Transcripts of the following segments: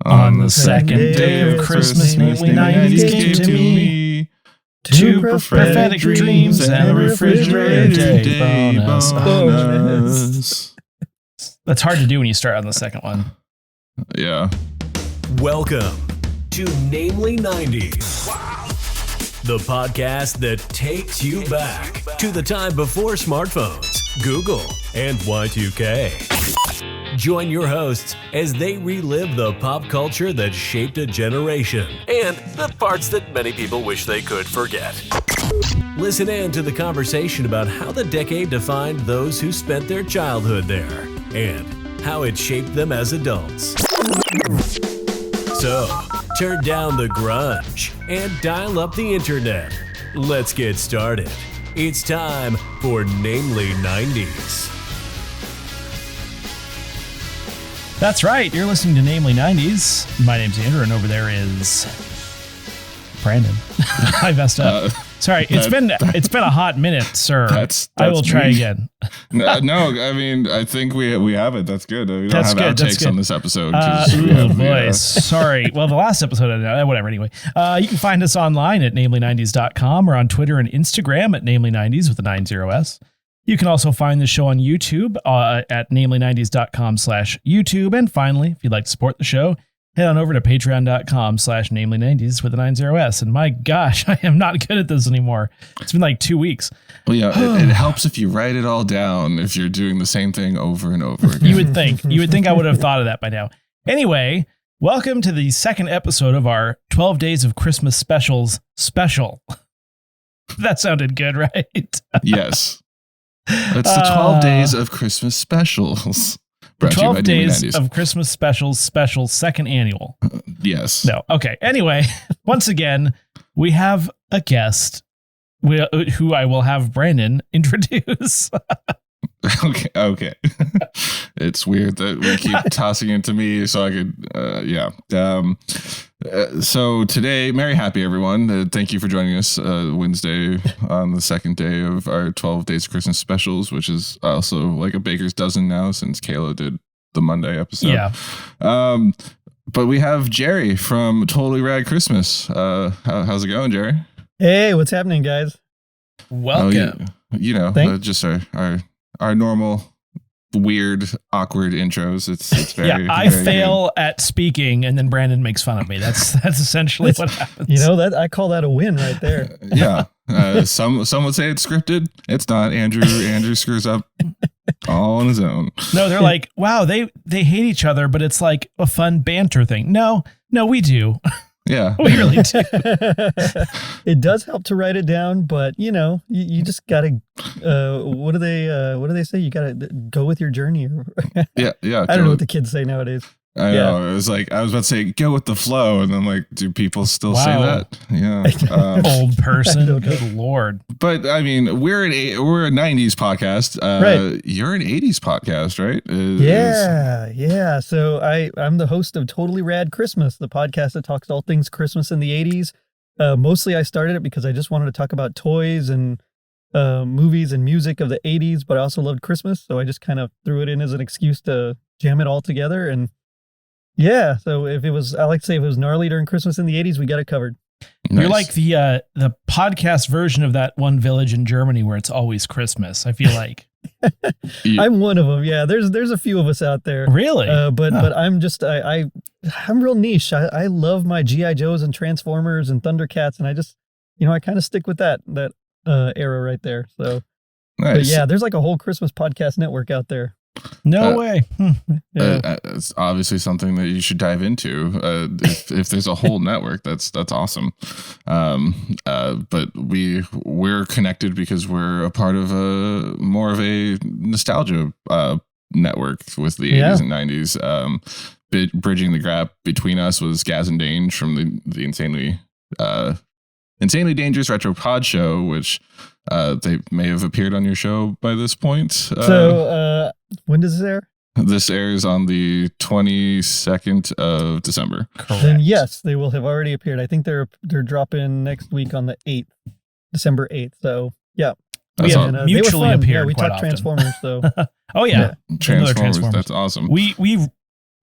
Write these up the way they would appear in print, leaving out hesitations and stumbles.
On the second day of Christmas, namely 90s came to me. Two prophetic dreams and a refrigerator day bonus. That's hard to do when you start on the second one. Yeah. Welcome to Namely 90s. Wow. The podcast that takes you back to the time before smartphones, Google, and Y2K. Join your hosts as they relive the pop culture that shaped a generation and the parts that many people wish they could forget. Listen in to the conversation about how the decade defined those who spent their childhood there and how it shaped them as adults. So, turn down the grunge and dial up the internet. Let's get started. It's time for Namely 90s. That's right. You're listening to Namely 90s. My name's Andrew, and over there is Brandon. I messed up. Sorry, it's been a hot minute, sir. That's I will try again. No, I mean, I think we have it. That's good. We don't have outtakes on this episode. Sorry. Well, the last episode, whatever. Anyway, you can find us online at namely90s.com or on Twitter and Instagram at namely90s with a 90s. You can also find the show on YouTube at namely90s.com/YouTube. And finally, if you'd like to support the show, head on over to patreon.com/namely90s with a 90s. And my gosh, I am not good at this anymore. It's been like 2 weeks. Well, yeah, it helps if you write it all down if you're doing the same thing over and over again. You would think I would have thought of that by now. Anyway, welcome to the second episode of our 12 Days of Christmas Specials special. That sounded good, right? Yes. It's the 12 Days of Christmas Specials. 12 Days of Christmas Specials special second annual. Yes. No. Okay. Anyway, once again, we have a guest who I will have Brandon introduce. Okay. It's weird that we keep tossing it to me so I could, so today, Merry Happy everyone. Thank you for joining us Wednesday on the second day of our 12 Days of Christmas specials, which is also like a baker's dozen now since Kayla did the Monday episode. Yeah. But we have Gerry from Totally Rad Christmas. How's it going, Gerry? Hey, what's happening, guys? Welcome. Just our normal weird, awkward intros. It's very. I fail at speaking, and then Brandon makes fun of me. That's essentially what happens. You know that I call that a win right there. Yeah. Some would say it's scripted. It's not. Andrew screws up all on his own. No, they're like, wow, they hate each other, but it's like a fun banter thing. No, we do. Yeah, we really do. It does help to write it down, but you just gotta. What do they say? You gotta go with your journey. Yeah. I don't know what the kids say nowadays. I know. It was like I was about to say go with the flow, and then like, do people still say that? Yeah, old person. Good Lord. But I mean, we're a 90s podcast. Right. You're an 80s podcast, right? Yeah. So I'm the host of Totally Rad Christmas, the podcast that talks all things Christmas in the 80s. Mostly, I started it because I just wanted to talk about toys and movies and music of the 80s, but I also loved Christmas, so I just kind of threw it in as an excuse to jam it all together. And yeah, so I like to say if it was gnarly during Christmas in the 80s, we got it covered. Nice. You're like the podcast version of that one village in Germany where it's always Christmas, I feel like. I'm one of them. Yeah, there's a few of us out there. Really? But I'm just I'm real niche. I love my G.I. Joes and Transformers and Thundercats, and I just I kind of stick with that era right there. So nice. But yeah, there's like a whole Christmas podcast network out there. No way. Yeah. It's obviously something that you should dive into. If there's a whole network, that's awesome. But we're connected because we're a part of more of a nostalgia network with the 80s and 90s. Bridging the gap between us was Gaz and Dange from the insanely dangerous retro pod show, which they may have appeared on your show by this point. So when does this air? This airs on the 22nd of December. Correct. Then yes, they will have already appeared. I think they're dropping next week on the 8th, December 8th. So yeah. Mutually appeared. Yeah, we quite talked often. Transformers. So oh yeah, Transformers. That's awesome. We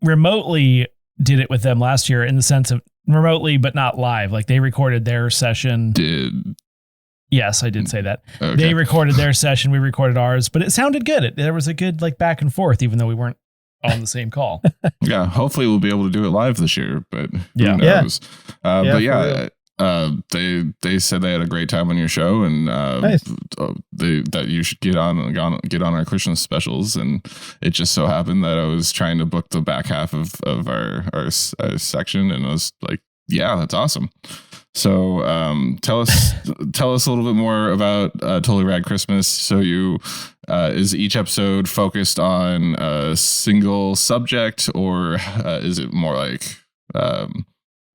remotely did it with them last year in the sense of remotely, but not live. Like they recorded their session. Yes, I did say that. Okay. They recorded their session. We recorded ours, but it sounded good. There was a good like back and forth, even though we weren't on the same call. Yeah. Hopefully we'll be able to do it live this year, but who knows? They said they had a great time on your show, and nice. that you should get on our Christmas specials. And it just so happened that I was trying to book the back half of our section, and I was like, yeah, that's awesome. So tell us a little bit more about Totally Rad Christmas. So is each episode focused on a single subject, or is it more like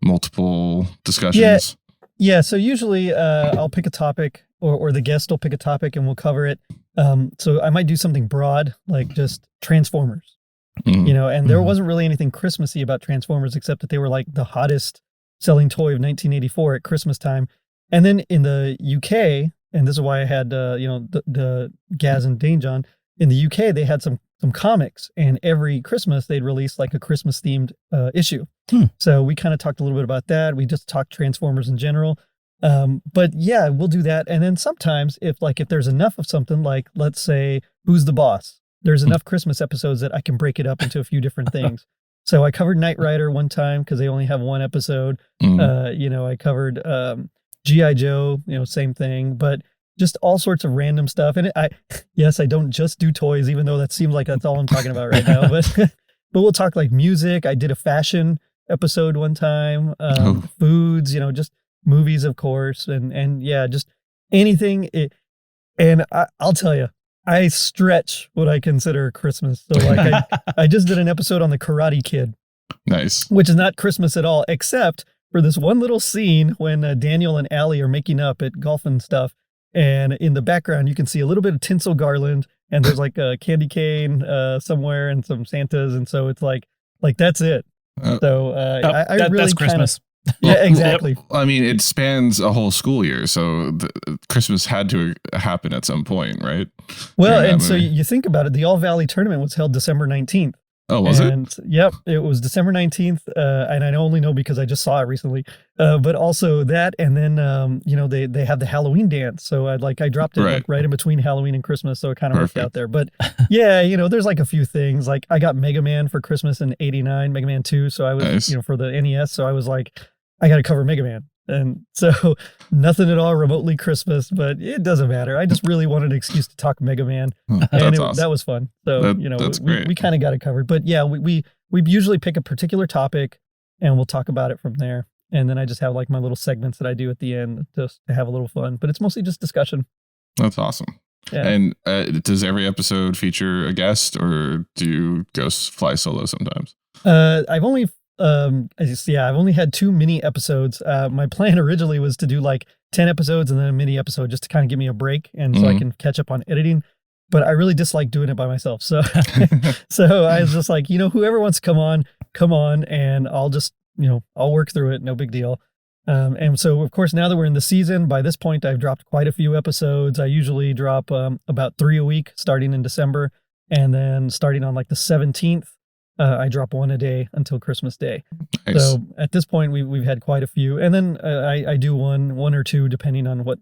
multiple discussions? Yeah. So usually I'll pick a topic, or the guest will pick a topic, and we'll cover it. So I might do something broad, like just Transformers, and there wasn't really anything Christmassy about Transformers, except that they were like the hottest selling toy of 1984 at Christmas time. And then in the UK, and this is why I had, the Gaz and Danger on, in the UK, they had some comics, and every Christmas they'd release like a Christmas themed issue. So we kind of talked a little bit about that. We just talked Transformers in general. But yeah, we'll do that. And then sometimes if there's enough of something, like let's say Who's the Boss, there's enough Christmas episodes that I can break it up into a few different things. So I covered Knight Rider one time because they only have one episode. I covered G.I. Joe, same thing, but just all sorts of random stuff. And I don't just do toys, even though that seems like that's all I'm talking about right now. But we'll talk like music. I did a fashion episode one time, foods, just movies, of course. And yeah, just anything. I'll tell you, I stretch what I consider Christmas. So like I just did an episode on the Karate Kid. Nice. Which is not Christmas at all, except for this one little scene when Daniel and Allie are making up at golf and stuff. And in the background, you can see a little bit of tinsel garland, and there's like a candy cane somewhere and some Santas. And so it's like that's it. So that's Christmas. Yeah, exactly. I mean, it spans a whole school year, so Christmas had to happen at some point, right? Well, and so you think about it, the All Valley tournament was held December 19th. Oh, was it? Yep, it was December 19th, and I only know because I just saw it recently. But also that, and then they have the Halloween dance, so I dropped it right in between Halloween and Christmas, so it kind of worked out there. But yeah, there's like a few things. Like I got Mega Man for Christmas in '89, Mega Man 2, so I was nice. For the NES, so I was like, I got to cover Mega Man. And so nothing at all remotely Christmas, but it doesn't matter. I just really wanted an excuse to talk Mega Man. And awesome. That was fun. So, that's great. We kind of got it covered. But yeah, we usually pick a particular topic and we'll talk about it from there. And then I just have like my little segments that I do at the end just to have a little fun. But it's mostly just discussion. That's awesome. Yeah. And does every episode feature a guest, or do you go fly solo sometimes? I've only had 2 mini episodes. My plan originally was to do like 10 episodes and then a mini episode just to kind of give me a break and so I can catch up on editing. But I really dislike doing it by myself. So, so I was just like, whoever wants to come on, and I'll just, I'll work through it. No big deal. And so, of course, now that we're in the season, by this point, I've dropped quite a few episodes. I usually drop about 3 a week starting in December, and then starting on like the 17th. I drop 1 a day until Christmas Day. Nice. So at this point, we've had quite a few, and then I do one or two depending on what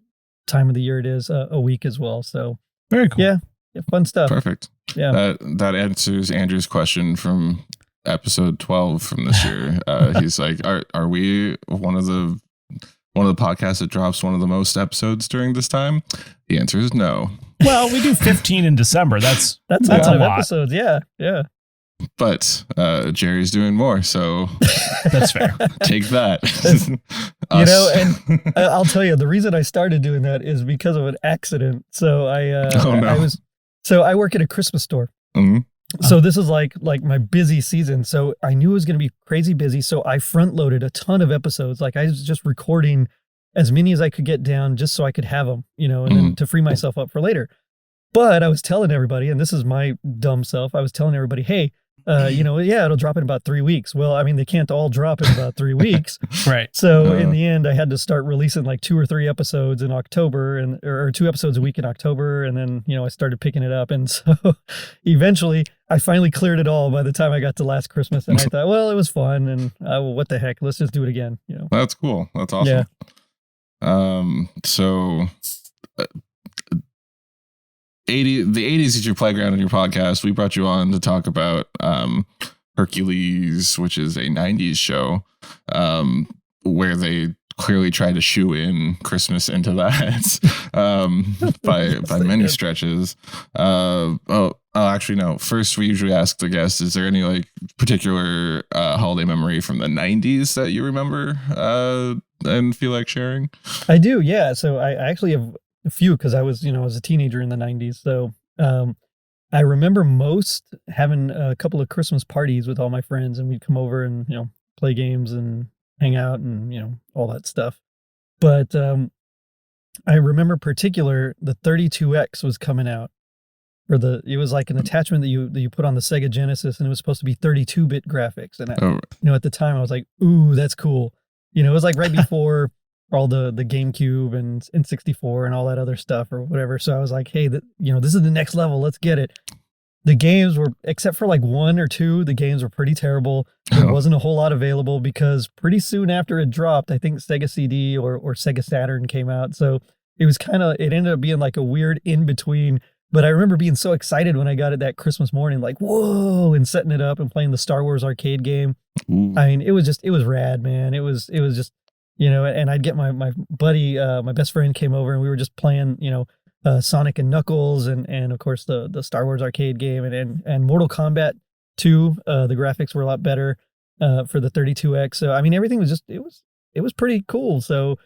time of the year it is a week as well. So very cool. Yeah, fun stuff. Perfect. Yeah, that answers Andrew's question from episode 12 from this year. He's like, are we one of the podcasts that drops one of the most episodes during this time? The answer is no. Well, we do 15 in December. That's a lot of episodes. Yeah. But Gerry's doing more, so that's fair. Take that. And I'll tell you, the reason I started doing that is because of an accident. So I work at a Christmas store. Mm-hmm. So this is like my busy season. So I knew it was going to be crazy busy. So I front loaded a ton of episodes. Like I was just recording as many as I could get down just so I could have them, and then to free myself up for later. But I was telling everybody, and this is my dumb self, I was telling everybody, hey, it'll drop in about 3 weeks. Well, I mean, they can't all drop in about 3 weeks. Right. So in the end, I had to start releasing like 2 or 3 episodes in October or 2 episodes a week in October. And then, I started picking it up. And so eventually I finally cleared it all by the time I got to last Christmas. And I thought, well, it was fun. And what the heck, let's just do it again. That's cool. That's awesome. Yeah. So the 80s is your playground in your podcast. We brought you on to talk about Hercules, which is a 90s show where they clearly tried to shoe in Christmas into that by many stretches. Actually, no. First, we usually ask the guests, is there any like particular holiday memory from the 90s that you remember and feel like sharing? I do, yeah. So I actually have a few because I was a teenager in the 90s. So I remember most having a couple of Christmas parties with all my friends, and we'd come over and, play games and hang out and, all that stuff. But I remember particular the 32X was coming out. It was like an attachment that you put on the Sega Genesis, and it was supposed to be 32-bit graphics. And at the time I was like, ooh, that's cool. It was like right before all the GameCube and N64 and all that other stuff or whatever. So I was like, hey, this is the next level. Let's get it. The games were, except for like 1 or 2, the games were pretty terrible. There wasn't a whole lot available because pretty soon after it dropped, I think Sega CD or Sega Saturn came out. So it was it ended up being like a weird in between. But I remember being so excited when I got it that Christmas morning, like, whoa, and setting it up and playing the Star Wars arcade game. Ooh. I mean, it was rad, man. It was just, and I'd get my buddy, my best friend came over and we were just playing, Sonic and Knuckles and of course the Star Wars arcade game and Mortal Kombat 2. The graphics were a lot better for the 32X. So, I mean, everything was just, it was pretty cool. So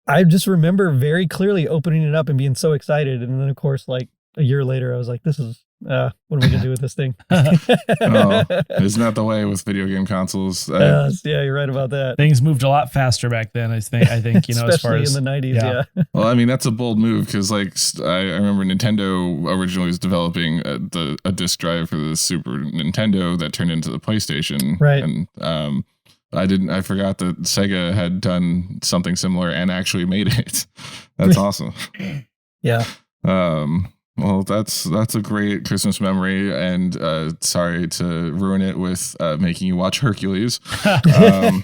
I just remember very clearly opening it up and being so excited. And then of course, like, a year later, I was like, this is, what am I going to do with this thing? Isn't that the way with video game consoles? Yeah, you're right about that. Things moved a lot faster back then, I think, especially as far as in the 90s, yeah. Well, I mean, that's a bold move because, like, I remember Nintendo originally was developing a disc drive for the Super Nintendo that turned into the PlayStation. Right. And I forgot that Sega had done something similar and actually made it. That's awesome. Yeah. Well, that's a great Christmas memory, and sorry to ruin it with making you watch Hercules. Okay,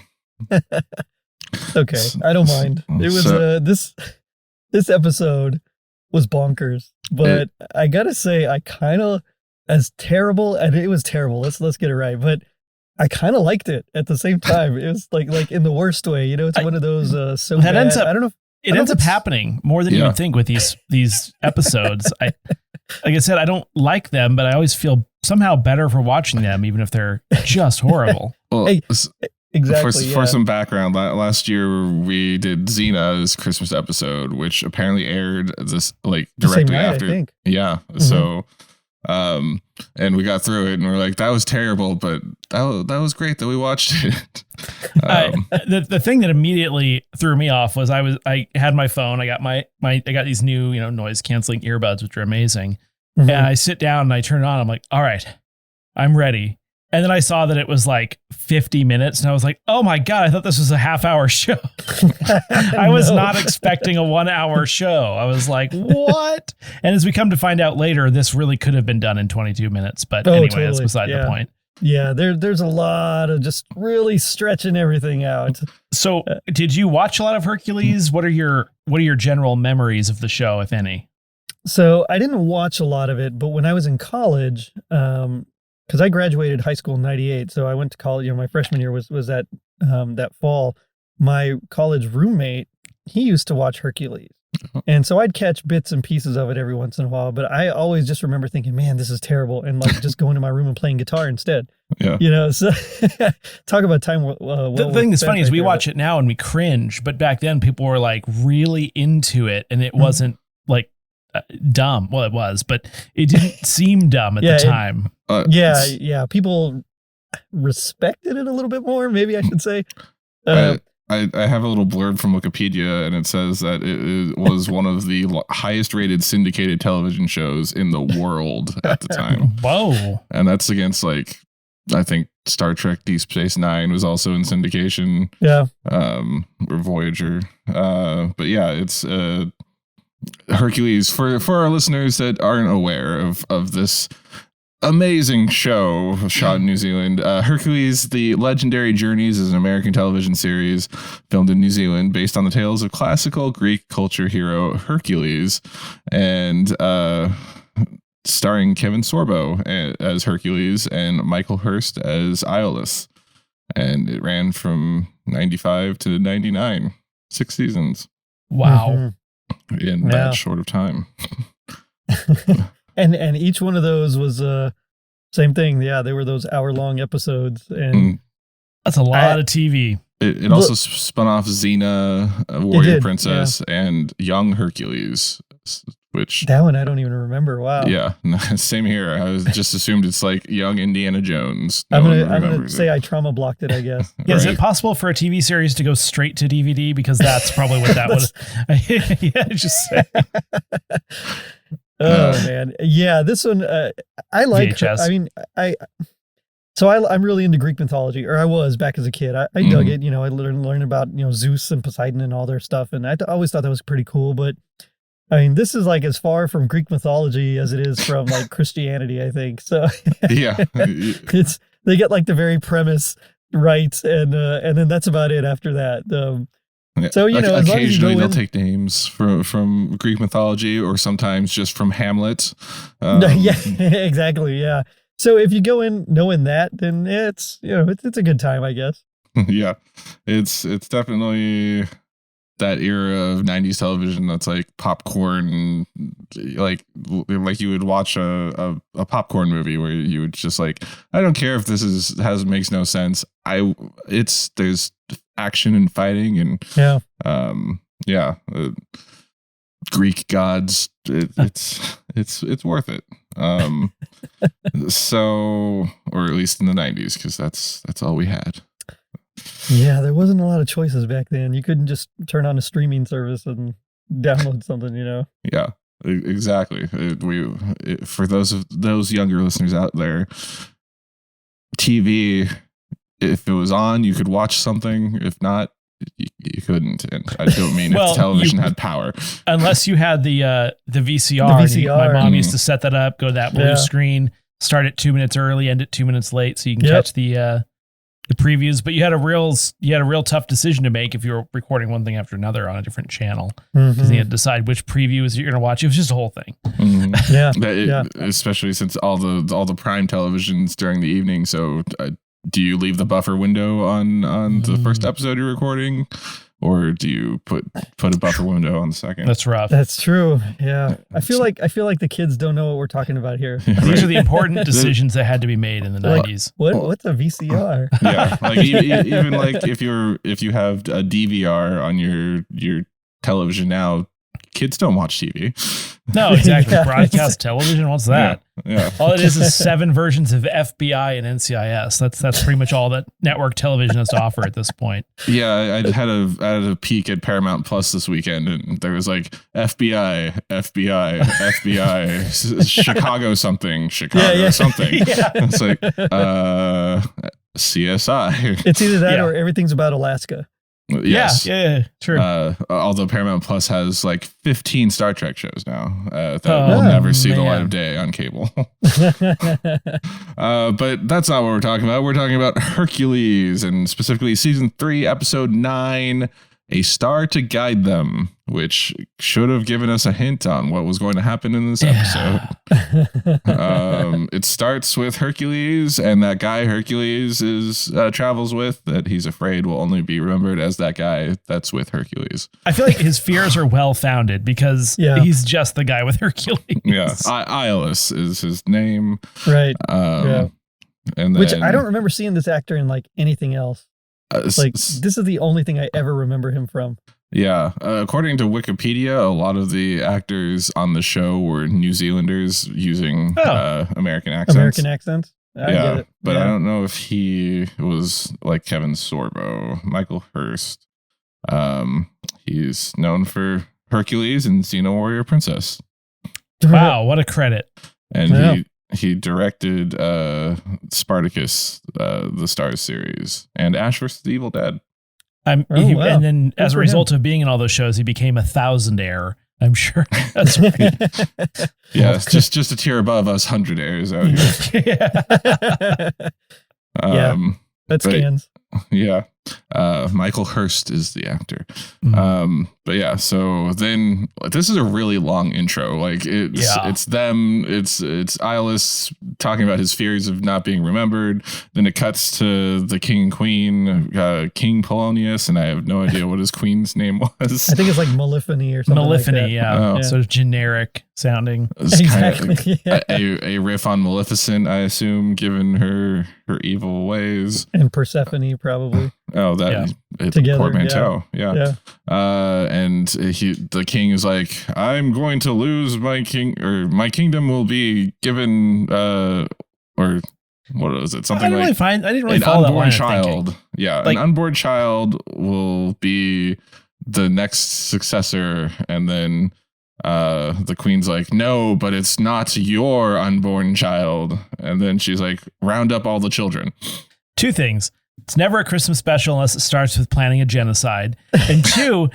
I don't mind. It was this episode was bonkers, but I gotta say, I kind of, as terrible, and it was terrible. Let's get it right, but I kind of liked it at the same time. It was like in the worst way, it's one of those so that bad. ends up, I don't know. It ends up happening more than you would think with these episodes. Like I said, I don't like them, but I always feel somehow better for watching them, even if they're just horrible. Well, exactly. For some background, last year we did Xena's Christmas episode, which apparently aired this like directly after. I think. Yeah. Mm-hmm. So, and we got through it, and we're like, that was terrible, but that was great that we watched it. The thing that immediately threw me off was I had my phone. I got I got these new noise canceling earbuds, which are amazing. Mm-hmm. And I sit down and I turn it on. I'm like, all right, I'm ready. And then I saw that it was like 50 minutes, and I was like, oh my God, I thought this was a half-hour show. I was not expecting a 1-hour show. I was like, what? And as we come to find out later, this really could have been done in 22 minutes. But anyway, totally. That's beside the point. Yeah, there's a lot of just really stretching everything out. So did you watch a lot of Hercules? What are your general memories of the show, if any? So I didn't watch a lot of it, but when I was in college, because I graduated high school in 98, so I went to college. My freshman year was that fall. My college roommate, he used to watch Hercules, and so I'd catch bits and pieces of it every once in a while. But I always just remember thinking, "Man, this is terrible," and like just going to my room and playing guitar instead. Yeah, So talk about time. The thing that's funny is we watch it now and we cringe, but back then people were like really into it, and it wasn't like dumb. Well, it was, but it didn't seem dumb at the time. People respected it a little bit more, maybe I should say. I have a little blurb from Wikipedia, and it says that it was one of the highest rated syndicated television shows in the world at the time. Whoa. And that's against like I think Star Trek Deep Space Nine was also in syndication. Yeah. Or Voyager. But yeah, it's Hercules. For our listeners that aren't aware of this amazing show shot in New Zealand, Hercules, the legendary journeys, is an American television series filmed in New Zealand based on the tales of classical Greek culture hero Hercules, and starring Kevin Sorbo as Hercules and Michael Hurst as Iolaus. And it ran from 95 to 99, 6 seasons. Wow. In that short of time. and each one of those was same thing. Yeah, they were those hour-long episodes. And that's a lot of TV. It also spun off Xena, Warrior Princess, and Young Hercules. Which that one I don't even remember. Wow. Yeah, same here. I was just assumed it's like Young Indiana Jones. I'm gonna say I trauma blocked it, I guess. Yeah, right. Is it possible for a TV series to go straight to DVD? Because that's probably what that was. Yeah, just say. Oh man, yeah. This one I like. VHS. I mean, I'm really into Greek mythology, or I was back as a kid. I dug it. You know, I learned about Zeus and Poseidon and all their stuff, and I always thought that was pretty cool. But I mean, this is like as far from Greek mythology as it is from like Christianity, I think. So yeah, they get like the very premise right, and then that's about it after that. So occasionally they'll take names from Greek mythology, or sometimes just from Hamlet. Yeah, exactly. Yeah. So if you go in knowing that, then it's a good time, I guess. Yeah, it's definitely that era of 90s television that's like popcorn, like you would watch a popcorn movie where you would just like, I don't care if this makes no sense. There's action and fighting and Greek gods. It's worth it. So, or at least in the 90s, because that's all we had. Yeah, there wasn't a lot of choices back then. You couldn't just turn on a streaming service and download something, Yeah, exactly. For those younger listeners out there, TV, if it was on, you could watch something. If not, you couldn't. And I don't mean if television had power. Unless you had the VCR. My mom used to set that up, go to that blue screen, start it 2 minutes early, end it 2 minutes late, so you can catch the previews. But you had a real tough decision to make if you were recording one thing after another on a different channel, because you had to decide which previews you're going to watch. It was just a whole thing. Especially since all the prime televisions during the evening. So do you leave the buffer window on the first episode you're recording, or do you put a buffer window on the second? That's rough. That's true. Yeah. I feel like the kids don't know what we're talking about here. These are the important decisions that had to be made in the 90s. What's a VCR? Yeah. Like even like if you have a DVR on your television now, kids don't watch TV. No, exactly. Broadcast television. What's that? Yeah. All it is 7 versions of FBI and NCIS. That's pretty much all that network television has to offer at this point. Yeah, I had a peek at Paramount Plus this weekend, and there was like FBI, Chicago something. Something. Yeah. It's like CSI. It's either that or everything's about Alaska. Yes. Yeah, true. Although Paramount Plus has like 15 Star Trek shows now that will never see the light of day on cable. But that's not what we're talking about. We're talking about Hercules, and specifically season 3, episode 9, A Star to Guide Them, which should have given us a hint on what was going to happen in this episode. It starts with Hercules and that guy Hercules travels with, that he's afraid will only be remembered as that guy that's with Hercules. I feel like his fears are well founded, because he's just the guy with Hercules. Yeah, Iolaus is his name, right? And then, which I don't remember seeing this actor in like anything else. This is the only thing I ever remember him from. Yeah. According to Wikipedia, a lot of the actors on the show were New Zealanders using American accents. I get it. But I don't know if he was like Kevin Sorbo. Michael Hurst. He's known for Hercules and Xena Warrior Princess. Wow, what a credit. And he directed Spartacus, the Stars series, and Ash vs. the Evil Dead. Wow. And then Good as a for result of being in all those shows, he became a thousandaire. I'm sure. That's right. Yeah, it's just a tier above us 100aires out here. Yeah. That scans. Yeah. Michael Hurst is the actor. Mm-hmm. But yeah, so then this is a really long intro. Like it's them, it's Iolus talking about his fears of not being remembered. Then it cuts to the king and queen, King Polonius, and I have no idea what his queen's name was. I think it's like Malephony or something. Malephony, like that. yeah. Oh. Sort of generic sounding. It's Exactly. kind of like a riff on Maleficent, I assume, given her evil ways. And Persephone, probably. Oh, that Yeah. it's Together, portmanteau. Yeah. Yeah. And the king is like, I'm going to lose my king, or my kingdom will be given, or what was it? Something I like didn't really an follow that line unborn of thinking. child. Yeah, Like- an unborn child will be the next successor, and then the queen's like, no, but it's not your unborn child. And then she's like, round up all the children. Two things. It's never a Christmas special unless it starts with planning a genocide. And two,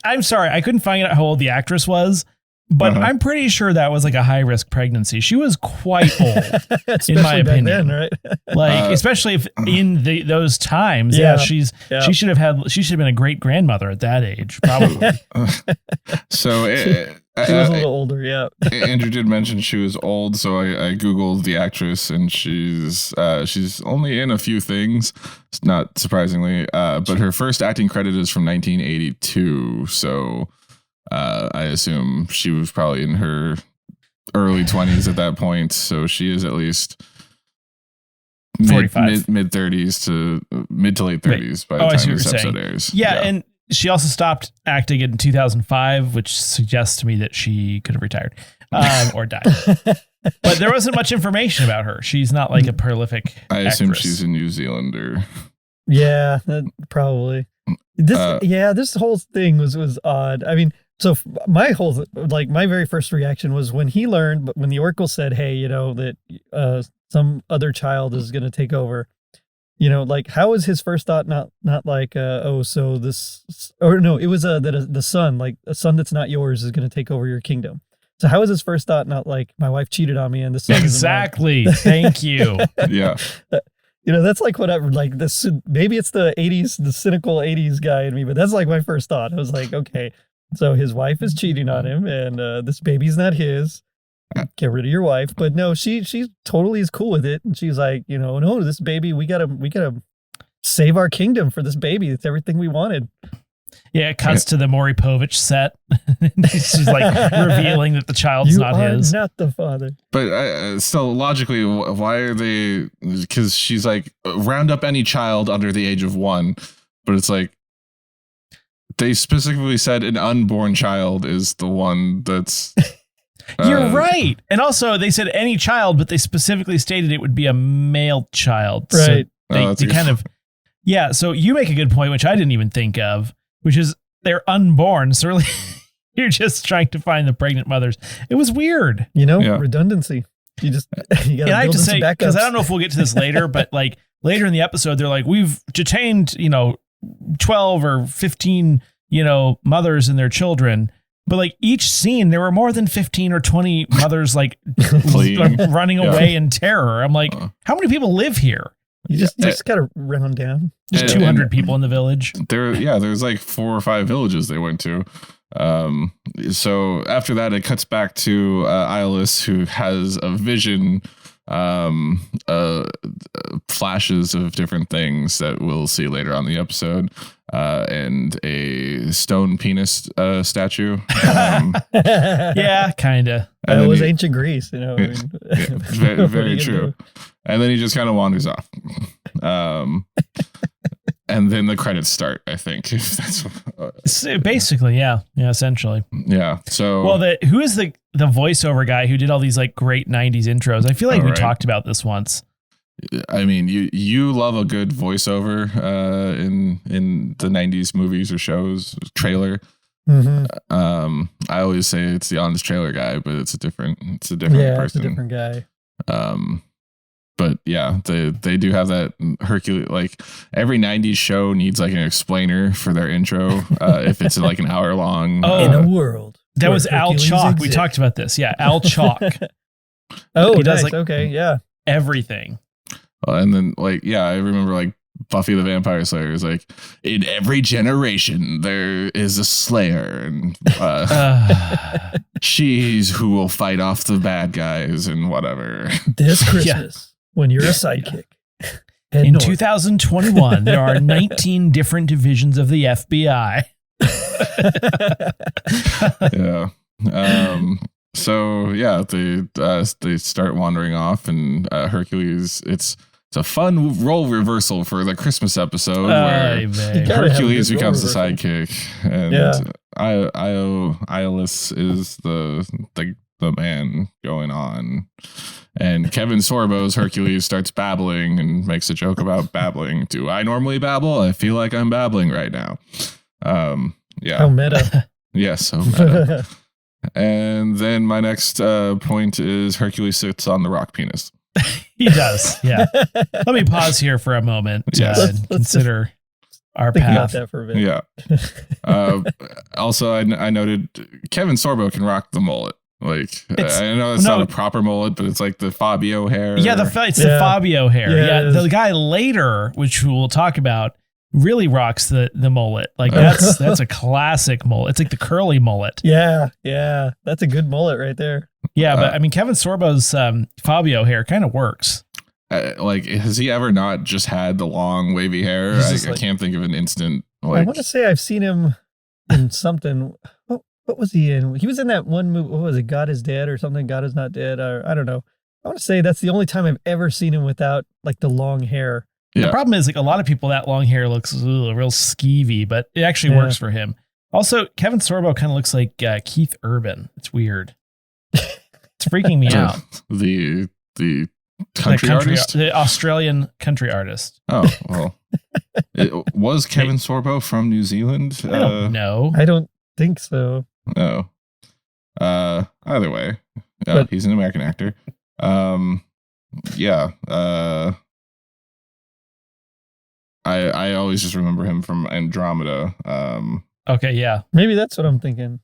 I'm sorry, I couldn't find out how old the actress was, but I'm pretty sure that was like a high risk pregnancy. She was quite old, in my Especially back opinion. then, right? Like, especially if in those times, Yeah. she should have been a great grandmother at that age, probably. So She was a little older, yeah. Andrew did mention she was old, so I googled the actress, and she's only in a few things, not surprisingly. But her first acting credit is from 1982, so I assume she was probably in her early 20s at that point. So she is at least 45. mid 30s to mid to late 30s by the I see time what this you're episode saying. airs. Yeah, and she also stopped acting in 2005, which suggests to me that she could have retired or died. But there wasn't much information about her. She's not like a prolific I assume actress. she's a New Zealander. Yeah, probably. This whole thing was odd. I mean, so my very first reaction was when he learned, but when the Oracle said, hey, that some other child is going to take over, like, how was his first thought not like, so this, or no, it was that the son, like a son that's not yours is going to take over your kingdom. So how was his first thought not like, my wife cheated on me and this son Exactly. Thank you. Yeah. That's like what I like this. Maybe it's the 80s, the cynical 80s guy in me, but that's like my first thought. I was like, okay, so his wife is cheating on him and this baby's not his. Get rid of your wife. But no, she totally is cool with it. And she's like, no, this baby, we gotta save our kingdom for this baby. It's everything we wanted. Yeah, it cuts to the Maury Povich set. She's like revealing that the child's not his. Not the father. But so logically, why are they? Because she's like, round up any child under the age of 1. But it's like, they specifically said an unborn child is the one that's... You're right. And also, they said any child, but they specifically stated it would be a male child. Right. So they kind of... Yeah, so you make a good point, which I didn't even think of, which is they're unborn. So really, you're just trying to find the pregnant mothers. It was weird. Redundancy. You gotta And I have to say, backups. because I don't know if we'll get to this later, but like later in the episode, they're like, we've detained, 12 or 15, mothers and their children. But like each scene, there were more than 15 or 20 mothers like running away in terror. I'm like, how many people live here? You just gotta round down. Just 200 people in the village. There's like 4 or 5 villages they went to. So after that, it cuts back to Iolus, who has a vision, flashes of different things that we'll see later on in the episode, and a stone penis statue. Yeah, kind of. It was ancient Greece, very, very true. And then he just kind of wanders off. And then the credits start, I think. If that's basically, yeah, essentially. Yeah. So who is the voiceover guy who did all these like great 90s intros? I feel like we talked about this once. I mean, you love a good voiceover in the 90s movies or shows, trailer. I always say it's the Honest Trailer guy, but it's a different person. It's a different guy. But yeah, they do have that Hercules. Like every '90s show needs like an explainer for their intro. If it's like an hour long. In a world. That was Al Hercules Chalk. exists. We talked about this. Yeah, Al Chalk. Oh, He does, nice. like, Okay, yeah. Everything. And then I remember like Buffy the Vampire Slayer is like, in every generation there is a Slayer, and she's who will fight off the bad guys and whatever. This Christmas, when you're a sidekick. In 2021, there are 19 different divisions of the FBI. Yeah. So yeah, they start wandering off, and Hercules. It's a fun role reversal for the Christmas episode where Hercules becomes the sidekick, and Iolus is the man going on. And Kevin Sorbo's Hercules starts babbling and makes a joke about babbling. Do I normally babble? I feel like I'm babbling right now. Yeah. Oh, meta. Yes. So meta. And then my next point is Hercules sits on the rock penis. He does. Yeah. Let me pause here for a moment and consider our Think about path. that for a bit. Yeah. Also, I noted Kevin Sorbo can rock the mullet. Like, I know it's not a proper mullet, but it's like the Fabio hair. Yeah, it's the Fabio hair. Yeah, the guy later, which we'll talk about, really rocks the mullet. Like that's a classic mullet. It's like the curly mullet. Yeah. That's a good mullet right there. Yeah, but I mean, Kevin Sorbo's Fabio hair kind of works. Like, has he ever not just had the long wavy hair? I can't think of an instant. Like, I want to say I've seen him in something. What was he in? He was in that one movie. What was it? God is Dead or something? God is Not Dead. Or I don't know. I want to say that's the only time I've ever seen him without like the long hair. Yeah. The problem is like a lot of people that long hair looks real skeevy, but it actually works for him. Also, Kevin Sorbo kind of looks like Keith Urban. It's weird. It's freaking me out. The country artist? The Australian country artist. Oh, well. Was Kevin Sorbo from New Zealand? I don't know. I don't think so. No. Either way, he's an American actor. Yeah. I always just remember him from Andromeda. Okay, yeah. Maybe that's what I'm thinking.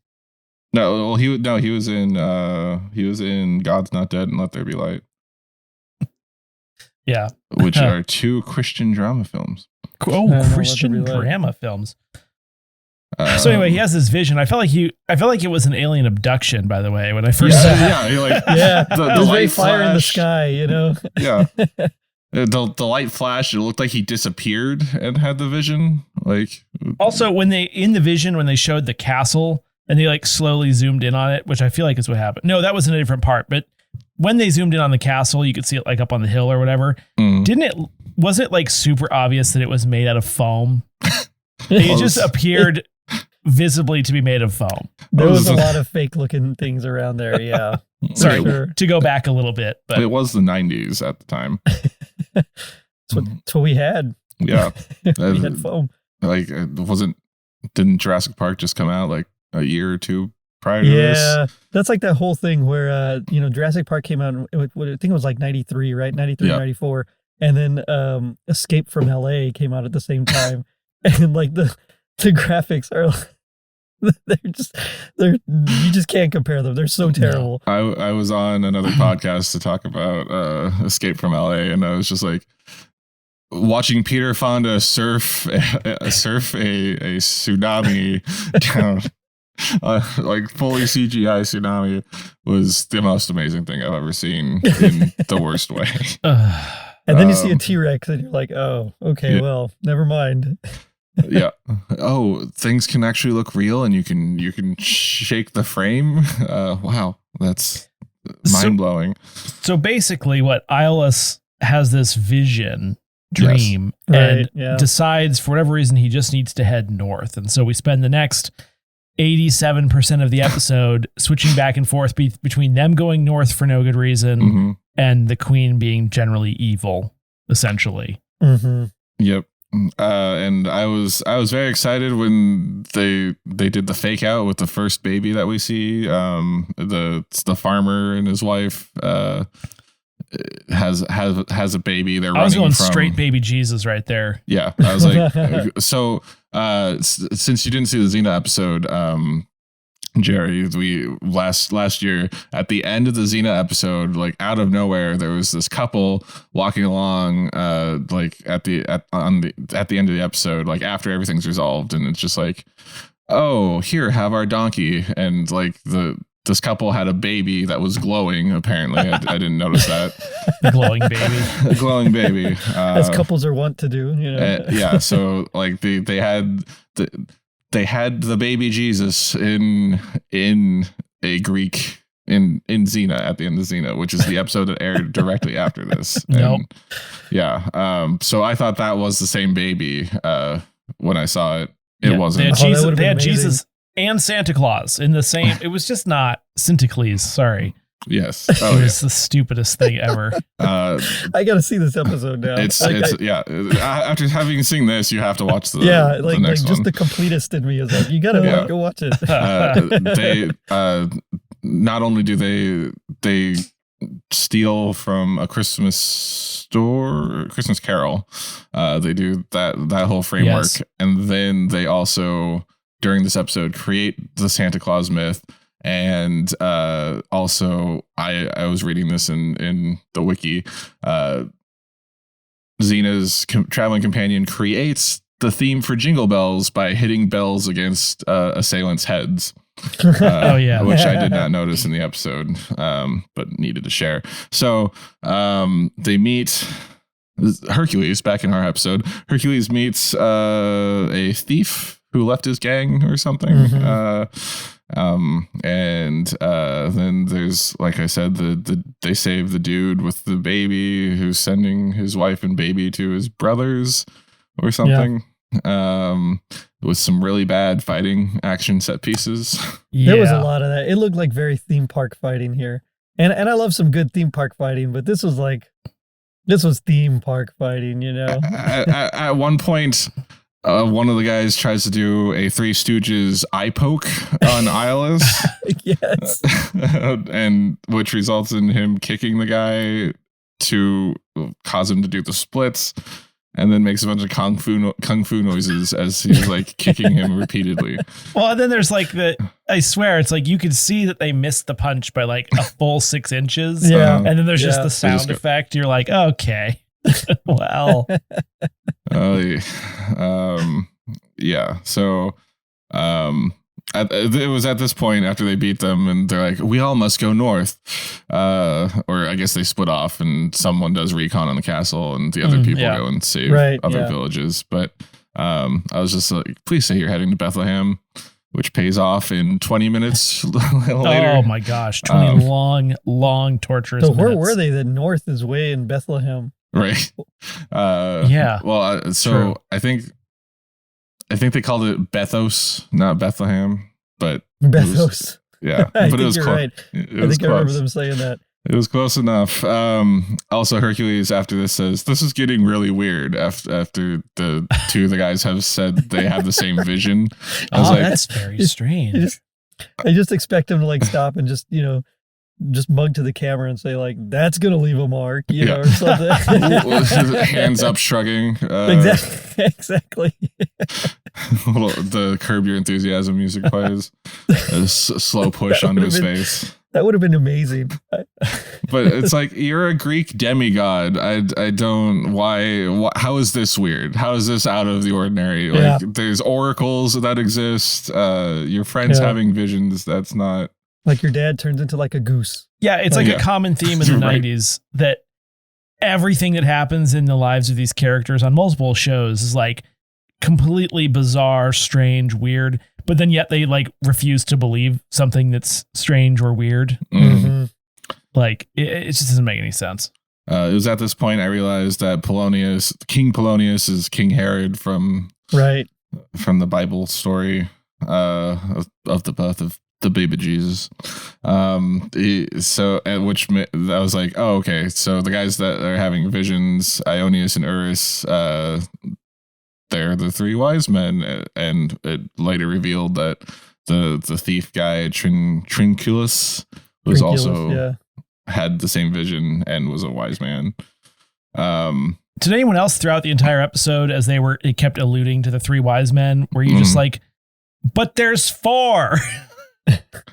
No, well, he was in God's Not Dead and Let There Be Light. Yeah. Which are two Christian drama films. Christian drama films. So anyway, he has this vision. I felt like it was an alien abduction, by the way, when I first the There's light fire flash, in the sky, you know. Yeah. The light flashed. It looked like he disappeared and had the vision. Like, also when they showed the castle and they like slowly zoomed in on it, which I feel like is what happened. No, that was in a different part. But when they zoomed in on the castle, you could see it like up on the hill or whatever. Was it like super obvious that it was made out of foam? It just appeared visibly to be made of foam. There was a lot of fake looking things around there. Yeah. Sorry to go back a little bit, but it was the 90s at the time. That's what we had. Yeah. We had foam. Like, didn't Jurassic Park just come out like a year or two prior to this? Yeah. That's like that whole thing where, Jurassic Park came out, I think it was like 93, right? 93, 94. And then Escape from LA came out at the same time. And like the graphics are, you just can't compare them. They're so terrible. I was on another podcast to talk about Escape from LA, and I was just like watching Peter Fonda surf a tsunami down, like fully CGI tsunami, was the most amazing thing I've ever seen in the worst way. And then you see a T-Rex and you're like, oh, okay, well, never mind. Yeah. Oh, things can actually look real, and you can shake the frame. Wow, that's mind blowing. So basically, what Iolus has this dream, and decides for whatever reason he just needs to head north, and so we spend the next 87% of the episode switching back and forth between them going north for no good reason and the queen being generally evil, essentially. Mm-hmm. Yep. And I was very excited when they did the fake out with the first baby that we see. The farmer and his wife has a baby. They're I was running going from, straight baby Jesus right there. Yeah, I was like, so since you didn't see the Xena episode, Gerry, we last year at the end of the Xena episode, like out of nowhere, there was this couple walking along, like at the end of the episode, like after everything's resolved, and it's just like, oh, here, have our donkey, and like this couple had a baby that was glowing. Apparently, I didn't notice that. Glowing baby. A glowing baby, as couples are wont to do. Yeah, so like they had the baby Jesus in a Greek in Xena at the end of Xena, which is the episode that aired directly after this. Nope. Yeah. So I thought that was the same baby when I saw it. It wasn't. They had Jesus and Santa Claus in the same. It was just not Sinterklaas. Sorry. Yes. It was the stupidest thing ever. I got to see this episode now. It's after having seen this, you have to watch the like next just one. the completist in me is like, you got to go watch it. They not only do they steal from a Christmas Carol, they do that whole framework, and then they also during this episode create the Santa Claus myth. And also, I was reading this in the wiki. Xena's traveling companion creates the theme for Jingle Bells by hitting bells against assailants' heads. Which I did not notice in the episode, but needed to share. So they meet Hercules back in our episode. Hercules meets a thief who left his gang or something. Mm-hmm. And then there's, like I said, they save the dude with the baby who's sending his wife and baby to his brothers or something. With some really bad fighting action set pieces. There was a lot of that. It looked like very theme park fighting here. And I love some good theme park fighting, but this was theme park fighting, At one point, one of the guys tries to do a Three Stooges eye poke on Iolaus. Yes. And which results in him kicking the guy to cause him to do the splits, and then makes a bunch of kung fu noises as he's like kicking him repeatedly. Well, and then there's like I swear, it's like you could see that they missed the punch by like a full 6 inches. Yeah. And then there's just the sound effect. You're like, okay. Well, yeah. So, it was at this point after they beat them, and they're like, "We all must go north," or I guess they split off, and someone does recon on the castle, and the other people go and save other villages. But I was just like, "Please say you're heading to Bethlehem." Which pays off in 20 minutes later. Oh my gosh, 20 long, torturous minutes. Where were they? The north is way in Bethlehem. Right. Well, so true. I think they called it Bethos, not Bethlehem, but Bethos. But it was you're close. Right. I think I remember them saying that. It was close enough. Also, Hercules after this says, "This is getting really weird." After the two of the guys have said they have the same vision, I was like, "That's very strange." I just expect him to like stop and just just mug to the camera and say like, "That's gonna leave a mark," or something. Hands up, shrugging. Exactly. The Curb Your Enthusiasm music plays. A slow push onto his face. That would have been amazing. But it's like, you're a Greek demigod. I don't, why, how is this weird? How is this out of the ordinary? Like, there's oracles that exist. Your friends having visions. That's not. Like your dad turns into like a goose. Yeah, it's like a common theme in the 90s that everything that happens in the lives of these characters on multiple shows is like completely bizarre, strange, weird. But then yet they like refuse to believe something that's strange or weird. Mm-hmm. Like it just doesn't make any sense. It was at this point I realized that King Polonius is King Herod from the Bible story of the birth of the baby Jesus. So at which I was like, oh, okay. So the guys that are having visions, Ionius and Urus, they're the three wise men. And it later revealed that the thief guy, Trinculus, was also had the same vision and was a wise man. Did anyone else throughout the entire episode, as it kept alluding to the three wise men, were you just like, but there's 4?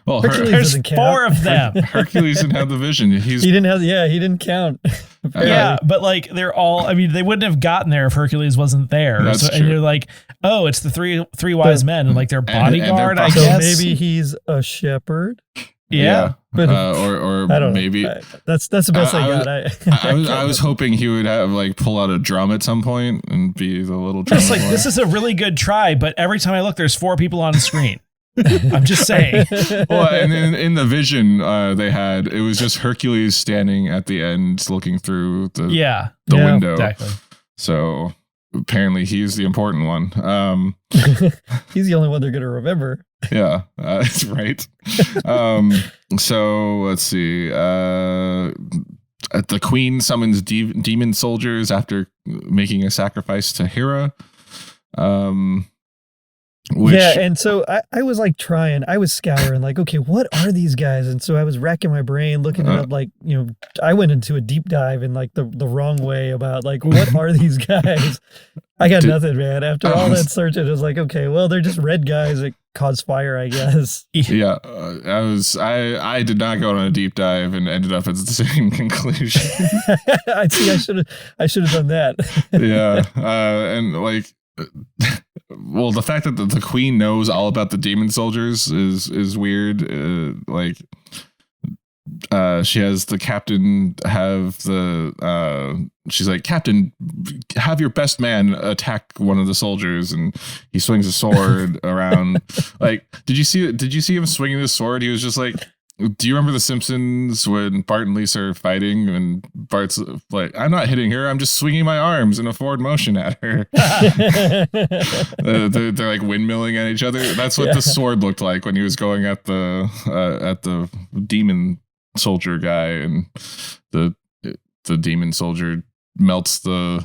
Well, there's 4 of them. Hercules didn't have the vision. He didn't count. Yeah, but like they're all, I mean, they wouldn't have gotten there if Hercules wasn't there. That's true. And you're like, oh, it's the three wise men and like their bodyguard, I so guess. Maybe he's a shepherd. Yeah. But or I don't maybe know. That's the best I got. I was hoping he would have like pull out a drum at some point and be the little drum. It's like, this is a really good try, but every time I look, there's 4 people on the screen. I'm just saying. Well, and in the vision they had, it was just Hercules standing at the end looking through the window. Exactly. So apparently he's the important one. He's the only one they're going to remember. Yeah, that's right. So let's see. The queen summons demon soldiers after making a sacrifice to Hera. And so I was like I was scouring like, okay, what are these guys? And so I was racking my brain looking it up, like, I went into a deep dive in like the wrong way about like, what are these guys? I got nothing, man. After all that searching, it was like, okay, well, they're just red guys that cause fire, I guess. Yeah, I did not go on a deep dive and ended up at the same conclusion. I should have done that. Yeah, and like, well, the fact that the queen knows all about the demon soldiers is weird. She has the captain have she's like, Captain, have your best man attack one of the soldiers, and he swings a sword around. Like, did you see him swinging his sword? He was just like, do you remember The Simpsons when Bart and Lisa are fighting and Bart's like, I'm not hitting her, I'm just swinging my arms in a forward motion at her. They're like windmilling at each other. That's what the sword looked like when he was going at the demon soldier guy, and the demon soldier melts the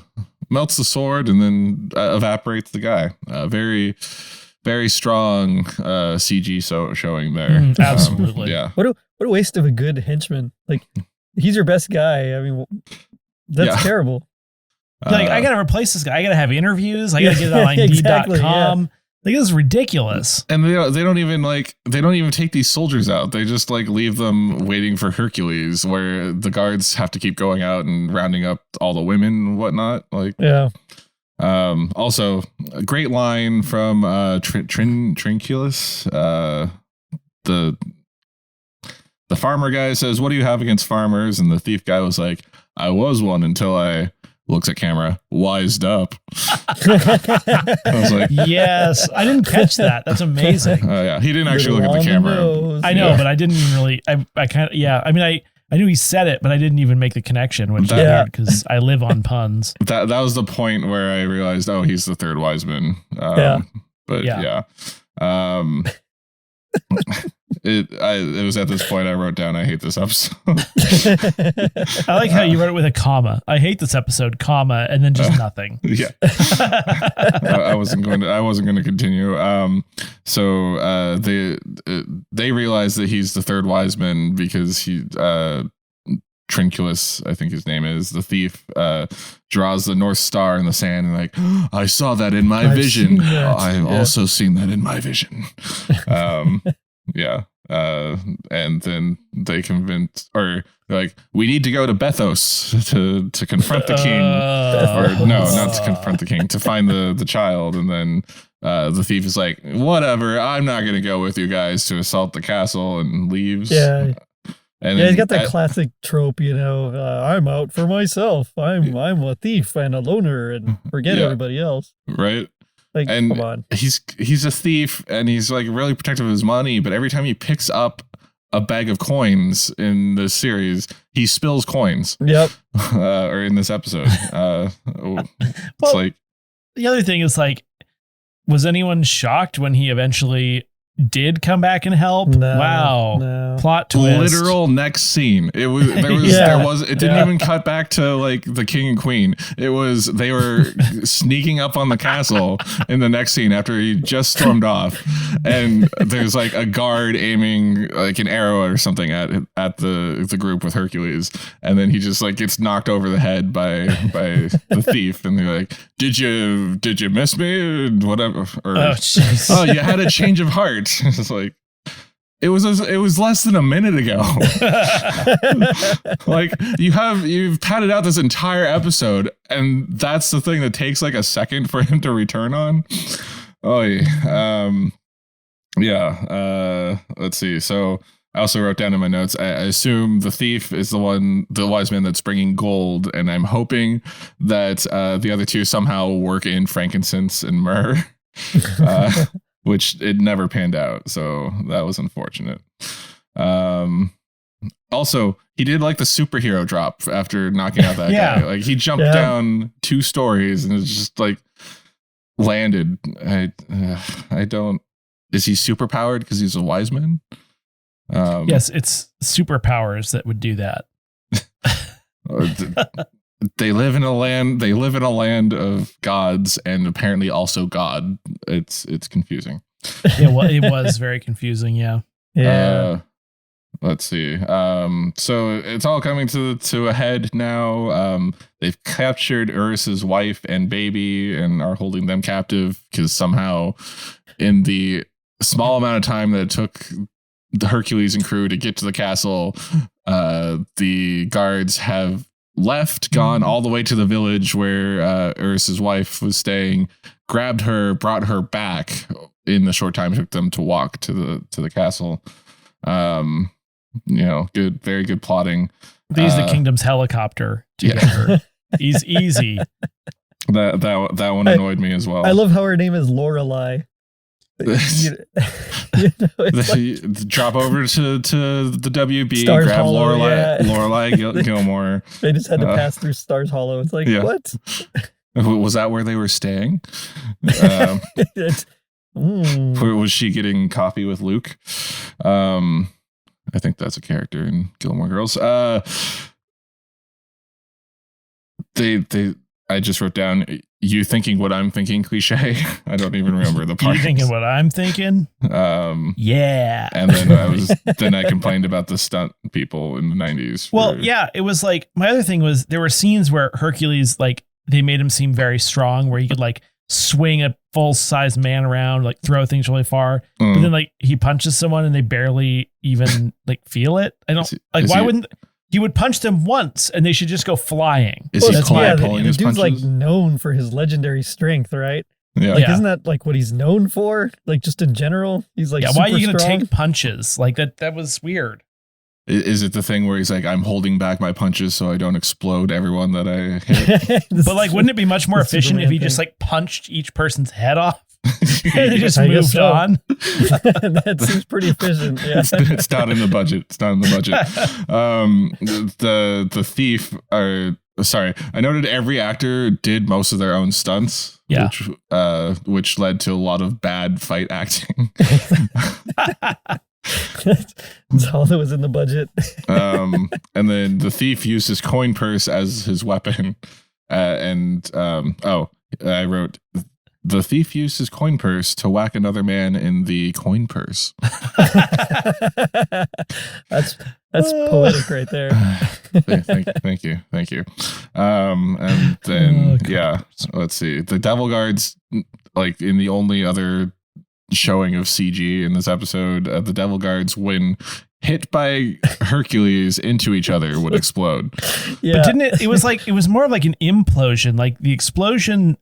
sword and then evaporates the guy. Very, very strong CG showing there. Absolutely. Yeah. What a waste of a good henchman. Like, he's your best guy. I mean, that's terrible. Like, I gotta replace this guy. I gotta have interviews. I gotta get it on Indeed.com. Exactly, Like, this is ridiculous. And they don't even take these soldiers out. They just like leave them waiting for Hercules, where the guards have to keep going out and rounding up all the women and whatnot. Like, yeah. Also, a great line from Trinculus. The farmer guy says, "What do you have against farmers?" And the thief guy was like, "I was one until I." Looks at camera, wised up. I was like, yes, I didn't catch that. That's amazing. Oh yeah, he didn't actually look at the camera. I know, but I didn't even really. I kind of I mean, I knew he said it, but I didn't even make the connection, which is weird because I live on puns. That was the point where I realized, oh, he's the third wise man. But yeah. It was at this point I wrote down, I hate this episode. I like how you wrote it with a comma. I hate this episode, comma, and then just nothing. Yeah. I wasn't going to continue. So they realize that he's the third wise man because he Trinculus, I think his name is, the thief, draws the North Star in the sand and like, I saw that in my vision. I've also seen that in my vision. Yeah. And then they convince, or like, we need to go to Bethos to confront the king. Or no, not to confront the king, to find the child. And then the thief is like, whatever, I'm not going to go with you guys to assault the castle, and leaves. Yeah. And he's got that classic trope, I'm out for myself. I'm a thief and a loner and forget everybody else. Right. Like, and come on. He's a thief and he's like really protective of his money, but every time he picks up a bag of coins in this series, he spills coins. Yep. Or in this episode. It's like, the other thing is like, was anyone shocked when he eventually did come back and help. No, wow. no. Plot twist. Literal next scene. It was it didn't even cut back to like the king and queen. It was they were sneaking up on the castle in the next scene after he just stormed off, and there's like a guard aiming like an arrow or something at the group with Hercules, and then he just like gets knocked over the head by the thief, and they're like, did you miss me? Whatever. Or, oh, you had a change of heart. It's like it was less than a minute ago. Like you've padded out this entire episode, and that's the thing that takes like a second for him to return on. Oh yeah. Let's see. So I also wrote down in my notes, I assume the thief is the wise man that's bringing gold, and I'm hoping that the other two somehow work in frankincense and myrrh. Which it never panned out, so that was unfortunate. Also, he did like the superhero drop after knocking out that guy. Like he jumped down 2 stories and it's just like landed. I don't. Is he super powered because he's a wise man? Yes, it's superpowers that would do that. They live in a land of gods, and apparently also God. It's confusing. Yeah, well, it was very confusing. Yeah. Let's see. So it's all coming to a head now. They've captured Urus's wife and baby and are holding them captive because somehow, in the small amount of time that it took the Hercules and crew to get to the castle, the guards have gone all the way to the village where Urus's wife was staying, grabbed her, brought her back in the short time it took them to walk to the castle. Good, very good plotting. They used the kingdom's helicopter to get her. Easy. That one annoyed me as well. I love how her name is Lorelei. Drop over to the WB, Stars grab Hollow, Lorelei Gilmore. They just had to pass through Stars Hollow. It's like, what? Was that where they were staying? Was she getting coffee with Luke? I think that's a character in Gilmore Girls. I just wrote down, you thinking what I'm thinking cliche. I don't even remember the part. You thinking what I'm thinking? Yeah. And then I complained about the stunt people in the 90s. Well, it was like, my other thing was there were scenes where Hercules, like, they made him seem very strong, where he could like swing a full size man around, like throw things really far. But then like he punches someone and they barely even like feel it. I don't wouldn't he would punch them once and they should just go flying. Is he pulling his dude's punches? like known for his legendary strength, right? Yeah. Like, isn't that like what he's known for? Like just in general, he's like, why are you going to strong? take punches? Like that was weird. Is it the thing where he's like, I'm holding back my punches so I don't explode everyone that I hit? But like, wouldn't it be much more efficient if he just like punched each person's head off? And they just moved on. That seems pretty efficient. Yeah. It's not in the budget. The thief I noted every actor did most of their own stunts. Yeah. Which led to a lot of bad fight acting. That's all that was in the budget. And then the thief used his coin purse as his weapon. I wrote, the thief used his coin purse to whack another man in the coin purse. That's poetic right there. Thank you. And then let's see. The Devil Guards, like in the only other showing of CG in this episode, the Devil Guards, when hit by Hercules into each other, would explode. Yeah. But didn't it was more of like an implosion. Like the explosion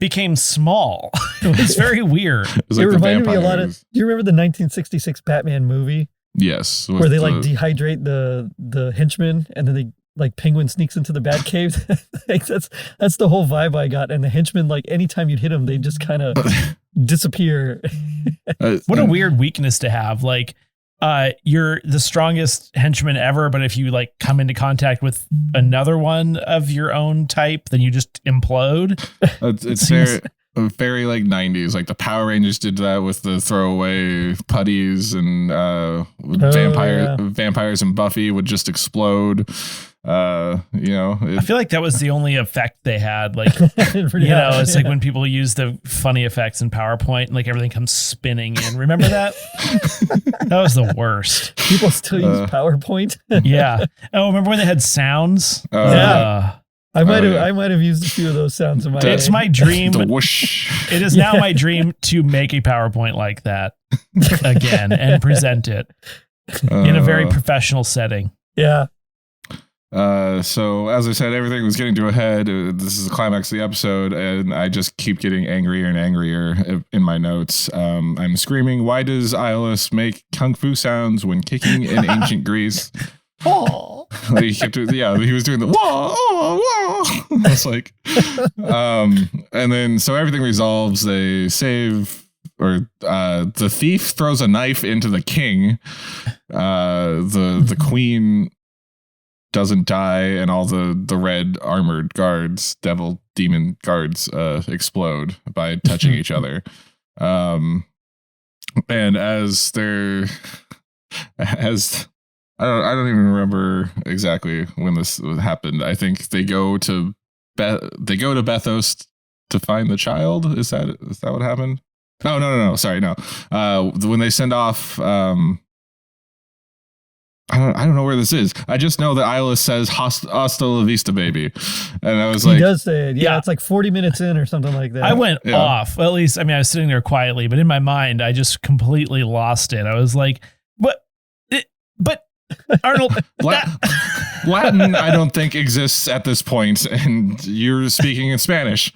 became small. It was very weird. It reminded me a lot of, do you remember the 1966 Batman movie? Yes. Where they like dehydrate the henchman and then they like Penguin sneaks into the Batcave. Like that's the whole vibe I got. And the henchmen, like anytime you'd hit them, they just kind of disappear. What a weird weakness to have. Like, you're the strongest henchman ever, but if you like come into contact with another one of your own type, then you just implode. It's very like 90s. Like the Power Rangers did that with the throwaway putties, and vampires and Buffy would just explode. I feel like that was the only effect they had. Like, it's like when people use the funny effects in PowerPoint and like everything comes spinning in. Remember that? That was the worst. People still use PowerPoint. Yeah. Oh, remember when they had sounds? Yeah. I might have used a few of those sounds in my day. It's my dream. The whoosh. It is now my dream to make a PowerPoint like that again and present it in a very professional setting. Yeah. So as I said, everything was getting to a head. This is the climax of the episode, and I just keep getting angrier and angrier in my notes. I'm screaming, "Why does Iolus make kung fu sounds when kicking in ancient Greece?" Oh. He was doing the whoa, whoa. I was like, and then so everything resolves. They save, or the thief throws a knife into the king. The queen doesn't die, and all the red armored guards, devil demon guards, explode by touching each other. And as I don't even remember exactly when this happened. I think they go to Bethos to find the child. Is that what happened? No. Sorry, no. When they send off, I don't know where this is. I just know that Iolus says "Hasta la vista, baby," and I was like, he does say it. Yeah, it's like 40 minutes in or something like that. I went off. Well, at least, I mean, I was sitting there quietly, but in my mind, I just completely lost it. I was like, but Arnold, Latin, I don't think exists at this point, and you're speaking in Spanish.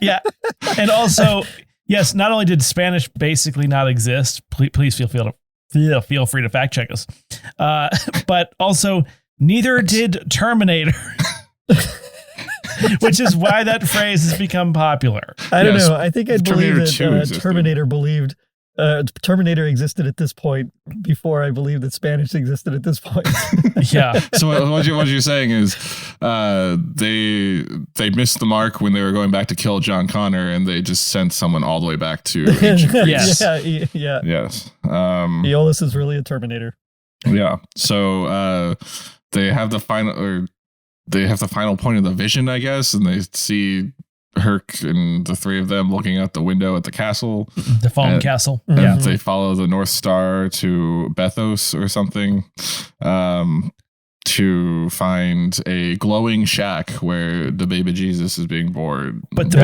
Yeah, and also, yes, not only did Spanish basically not exist, please feel free to fact check us, but also neither did Terminator. Which is why that phrase has become popular. I don't know. I think I'd believe that Terminator existed at this point before I believe that Spanish existed at this point. Yeah. So what you're saying is they missed the mark when they were going back to kill John Connor, and they just sent someone all the way back to ancient Greece. Yeah. Yes. Iolus is really a Terminator. Yeah. So they have the final point of the vision, I guess, and they see Herc and the three of them looking out the window at the castle. The foam castle. And they follow the North Star to Bethos or something to find a glowing shack where the baby Jesus is being born. But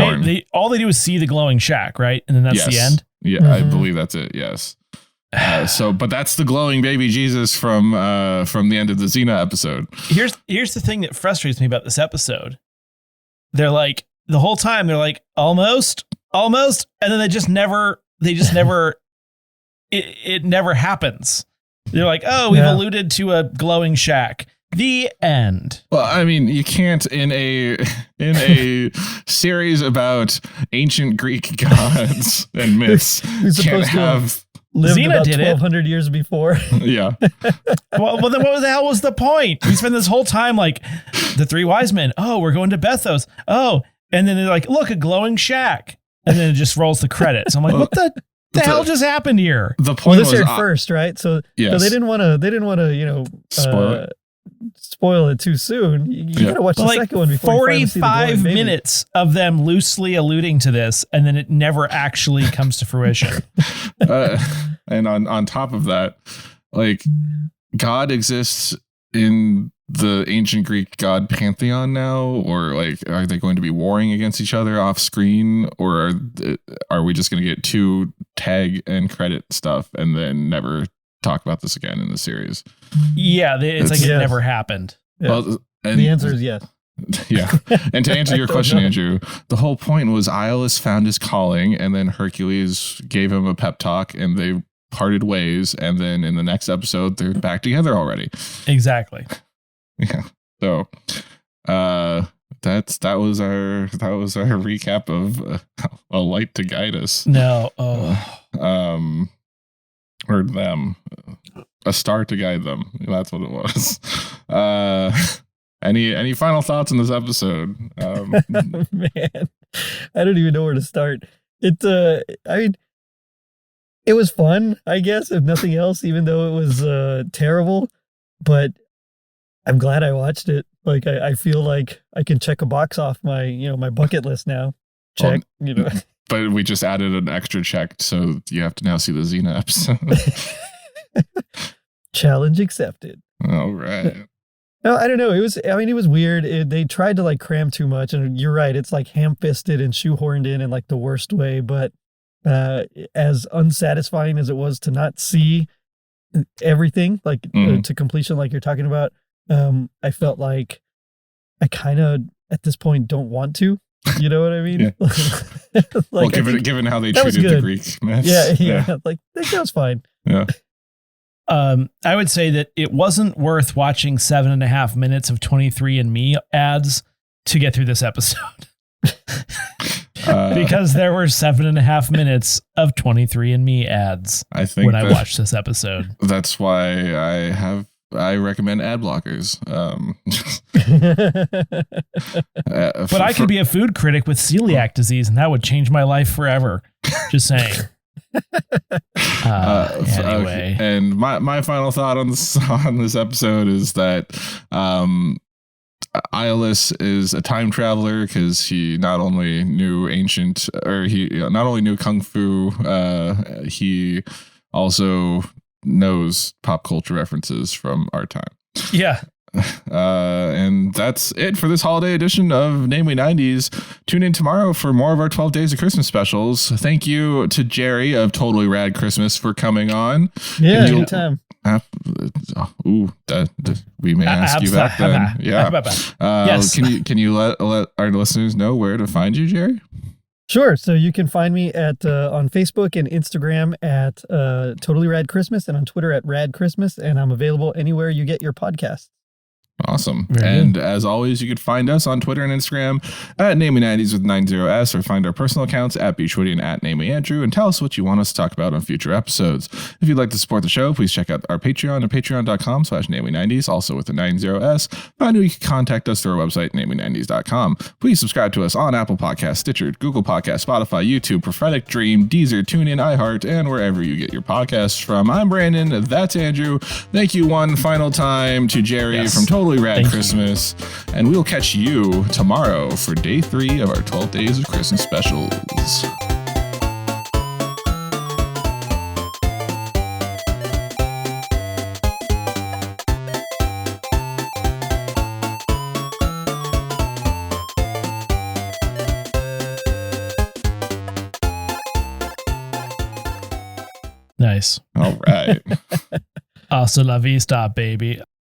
all they do is see the glowing shack, right? And then that's the end? Yeah, I believe that's it, yes. But that's the glowing baby Jesus from the end of the Xena episode. Here's the thing that frustrates me about this episode. They're like, the whole time they're like, almost, and then it never happens. They're like, oh, we've alluded to a glowing shack. The end. Well, I mean, you can't in a series about ancient Greek gods and myths. Can't have. Lived Xena about did 1,200 years before. Yeah. Well, then what the hell was the point? We spent this whole time like the three wise men. Oh, we're going to Bethos. Oh, and then they're like, look, a glowing shack, and then it just rolls the credits. I'm like, what the hell just happened here? The point was aired first, right? So they didn't want to spoil it too soon. You gotta watch the second one before 45 minutes of them loosely alluding to this, and then it never actually comes to fruition. And on top of that, like, God exists in the ancient Greek god pantheon now, or like, are they going to be warring against each other off screen, or are we just going to get two tag and credit stuff and then never talk about this again in the series? Yeah, it's like it never happened. Yeah. Well, the answer is yes. Yeah. And to answer your question, Andrew, the whole point was Iolus found his calling, and then Hercules gave him a pep talk, and they parted ways, and then in the next episode they're back together already. Exactly. Yeah. So that was our recap of A Light to Guide Us. No. Or them. A star to guide them. That's what it was. Any final thoughts on this episode? Man. I don't even know where to start. I mean, it was fun, I guess, if nothing else, even though it was terrible. But I'm glad I watched it. Like, I feel like I can check a box off my bucket list now. Check, But we just added an extra check, so you have to now see the Xena episode. Challenge accepted. All right. No, I don't know. It was weird. They tried to like cram too much, and you're right. It's like ham-fisted and shoehorned in like the worst way. But as unsatisfying as it was to not see everything like to completion, like you're talking about, I felt like I kind of at this point don't want to. You know what I mean? Yeah. Like, well, given how they treated the Greek myths. Yeah. Like that was fine. Yeah. I would say that it wasn't worth watching 7.5 minutes of 23andMe ads to get through this episode. Because there were 7.5 minutes of 23andMe ads when I watched this episode. That's why I recommend ad blockers. But I could be a food critic with celiac disease, and that would change my life forever. Just saying. Anyway, and my final thought on this episode is that Iolus is a time traveler because he not only knew kung fu, he also knows pop culture references from our time. Yeah. And that's it for this holiday edition of Namely 90s. Tune in tomorrow for more of our 12 Days of Christmas specials. Thank you to Gerry of Totally Rad Christmas for coming on. Yeah, anytime. We may ask you that then. Yeah. Yes. Can you let our listeners know where to find you, Gerry? Sure. So you can find me at on Facebook and Instagram at Totally Rad Christmas, and on Twitter at Rad Christmas, and I'm available anywhere you get your podcasts. Awesome. And as always, you could find us on Twitter and Instagram at Namely90s with 90s, or find our personal accounts at Beachwoody and at NamelyAndrew, and tell us what you want us to talk about on future episodes. If you'd like to support the show, please check out our Patreon at patreon.com/Namely90s, also with the 90s. Finally, you can contact us through our website, Namely90s.com. Please subscribe to us on Apple Podcasts, Stitcher, Google Podcasts, Spotify, YouTube, Prophetic Dream, Deezer, TuneIn, iHeart, and wherever you get your podcasts from. I'm Brandon. That's Andrew. Thank you one final time to Gerry from Totally Rad Christmas, and we'll catch you tomorrow for day 3 of our 12 Days of Christmas specials. Nice. All right. Hasta la vista, baby.